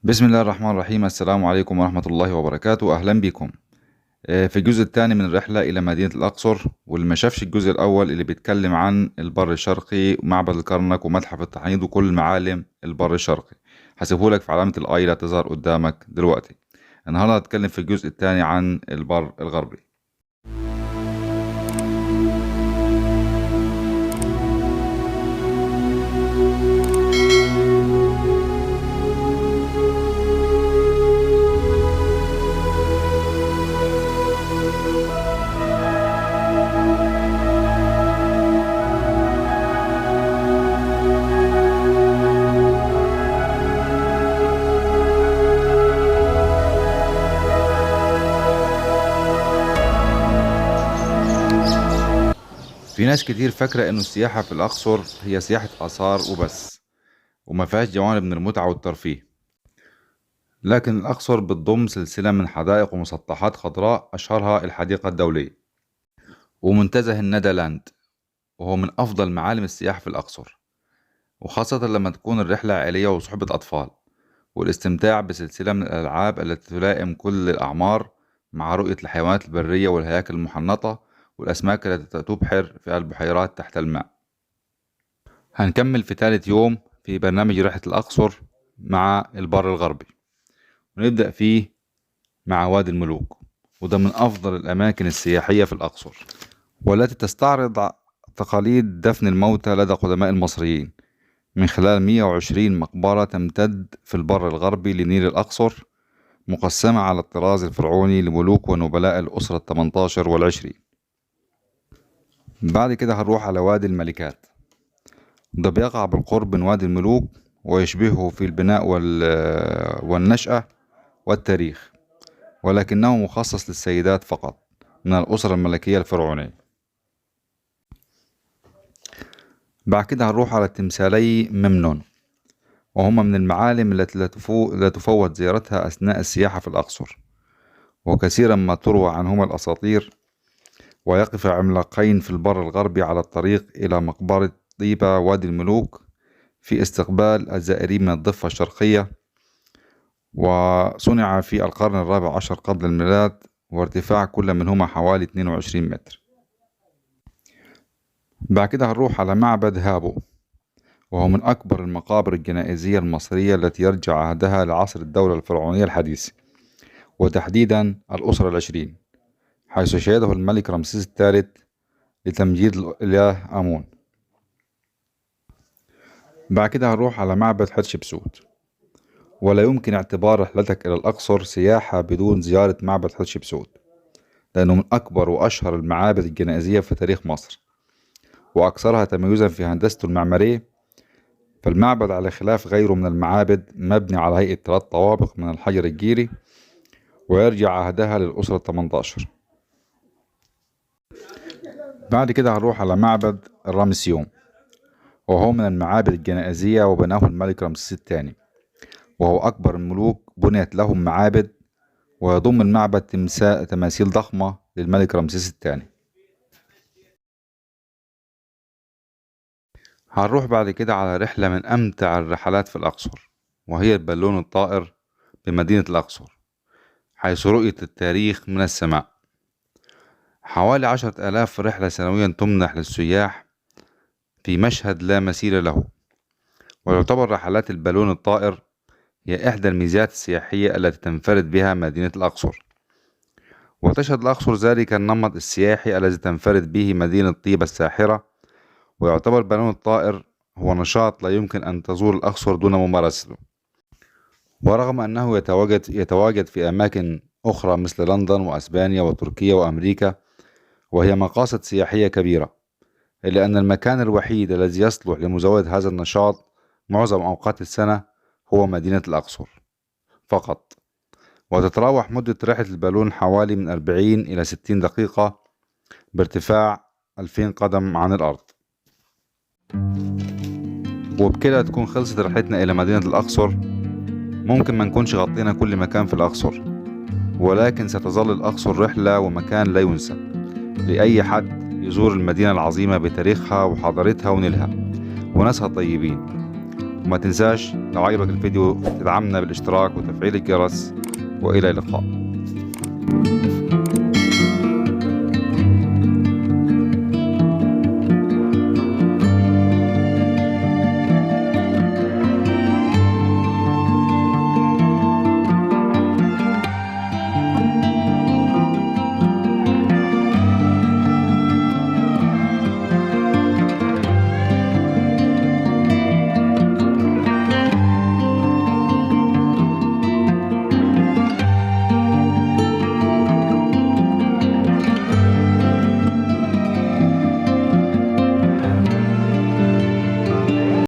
بسم الله الرحمن الرحيم. السلام عليكم ورحمة الله وبركاته. أهلا بكم في الجزء الثاني من الرحلة إلى مدينة الأقصر. واللي ما شافش الجزء الأول اللي بيتكلم عن البر الشرقي ومعبد الكرنك ومتحف التحنيط وكل معالم البر الشرقي، هسيبهولك في علامة الآي اللي هتظهر قدامك دلوقتي. النهاردة هتكلم في الجزء الثاني عن البر الغربي. في ناس كتير فاكرة إنه السياحة في الأقصر هي سياحة آثار وبس، وما فيهاش جوانب من المتعة والترفيه. لكن الأقصر بتضم سلسلة من حدائق ومسطحات خضراء، أشهرها الحديقة الدولية ومنتزه الندلاند، وهو من أفضل معالم السياحة في الأقصر، وخاصة لما تكون الرحلة عائلية وصحبة أطفال، والاستمتاع بسلسلة من الألعاب التي تلائم كل الأعمار، مع رؤية الحيوانات البرية والهياكل المحنطة والأسماك التي تبحر في البحيرات تحت الماء. هنكمل في ثالث يوم في برنامج رحلة الأقصر مع البر الغربي، ونبدأ فيه مع وادي الملوك، وده من أفضل الأماكن السياحية في الأقصر، والتي تستعرض تقاليد دفن الموتى لدى قدماء المصريين من خلال 120 مقبرة تمتد في البر الغربي لنيل الأقصر، مقسمة على الطراز الفرعوني لملوك ونبلاء الأسرة 18 والعشرين. بعد كده هنروح على وادي الملكات، ده بيقع بالقرب من وادي الملوك، ويشبهه في البناء والنشأة والتاريخ، ولكنه مخصص للسيدات فقط من الأسرة الملكية الفرعونية. بعد كده هنروح على تمثالي ممنون، وهما من المعالم التي لا تفوت زيارتها أثناء السياحة في الأقصر، وكثيرا ما تروى عنهما الأساطير. ويقف عملاقين في البر الغربي على الطريق إلى مقبرة طيبة وادي الملوك في استقبال الزائرين من الضفة الشرقية، وصنع في القرن الرابع عشر قبل الميلاد، وارتفاع كل منهما حوالي 22 متر. بعد كده هنروح على معبد هابو، وهو من أكبر المقابر الجنائزية المصرية التي يرجع عهدها لعصر الدولة الفرعونية الحديث، وتحديدا الأسرة العشرين، حيث شهده الملك رمسيس الثالث لتمجيد الإله آمون. بعد كده هنروح على معبد حتشبسوت، ولا يمكن اعتبار رحلتك إلى الأقصر سياحة بدون زيارة معبد حتشبسوت، لأنه من أكبر وأشهر المعابد الجنائزية في تاريخ مصر، وأكثرها تميزا في هندسته المعمارية. فالمعبد على خلاف غيره من المعابد مبني على هيئة 3 طوابق من الحجر الجيري، ويرجع عهدها للأسرة 18. بعد كده هنروح على معبد الرامسيوم، وهو من المعابد الجنائزية، وبناه الملك رمسيس الثاني، وهو أكبر الملوك بنيت لهم معابد، ويضم المعبد تماثيل ضخمة للملك رمسيس الثاني. هنروح بعد كده على رحلة من أمتع الرحلات في الأقصر، وهي البالون الطائر بمدينة الأقصر، حيث رؤية التاريخ من السماء. حوالي 10,000 رحلة سنويا تمنح للسياح في مشهد لا مثيل له، ويعتبر رحلات البالون الطائر هي إحدى الميزات السياحية التي تنفرد بها مدينة الأقصر. وتشهد الأقصر ذلك النمط السياحي الذي تنفرد به مدينة طيبة الساحرة، ويعتبر بالون الطائر هو نشاط لا يمكن أن تزور الأقصر دون ممارسته. ورغم أنه يتواجد في أماكن أخرى مثل لندن وأسبانيا وتركيا وأمريكا، وهي مقاصد سياحية كبيرة، إلا أن المكان الوحيد الذي يصلح لمزاولة هذا النشاط معظم أوقات السنة هو مدينة الأقصر فقط. وتتراوح مدة رحلة البالون حوالي من 40 إلى 60 دقيقة بارتفاع 2000 قدم عن الأرض. وبكده تكون خلصت رحلتنا إلى مدينة الأقصر. ممكن ما نكونش غطينا كل مكان في الأقصر، ولكن ستظل الأقصر رحلة ومكان لا ينسى لأي حد يزور المدينة العظيمة بتاريخها وحضارتها ونيلها وناسها الطيبين. وما تنساش لو عجبك الفيديو تدعمنا بالاشتراك وتفعيل الجرس، وإلى اللقاء.